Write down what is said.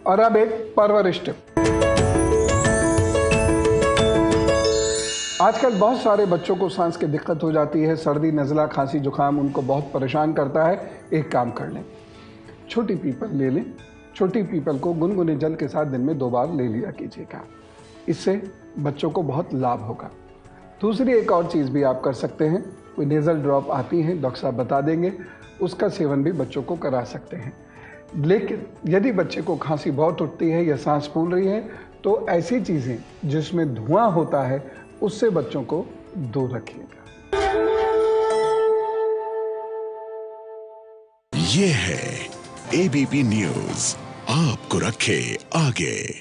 और अब एक परवरिश टिप। आजकल बहुत सारे बच्चों को सांस की दिक्कत हो जाती है, सर्दी, नज़ला, खांसी, जुकाम उनको बहुत परेशान करता है। एक काम कर लें, छोटी पीपल ले लें। छोटी पीपल को गुनगुने जल के साथ दिन में 2 बार ले लिया कीजिएगा। इससे बच्चों को बहुत लाभ होगा। दूसरी एक और चीज़ भी आप कर सकते हैं, कोई नेज़ल ड्रॉप आती हैं, डॉक्टर साहब बता देंगे, उसका सेवन भी बच्चों को करा सकते हैं। लेकिन यदि बच्चे को खांसी बहुत उठती है या सांस फूल रही है तो ऐसी चीज़ें जिसमें धुआं होता है उससे बच्चों को दूर रखिएगा। ये है एबीपी न्यूज़, आपको रखे आगे।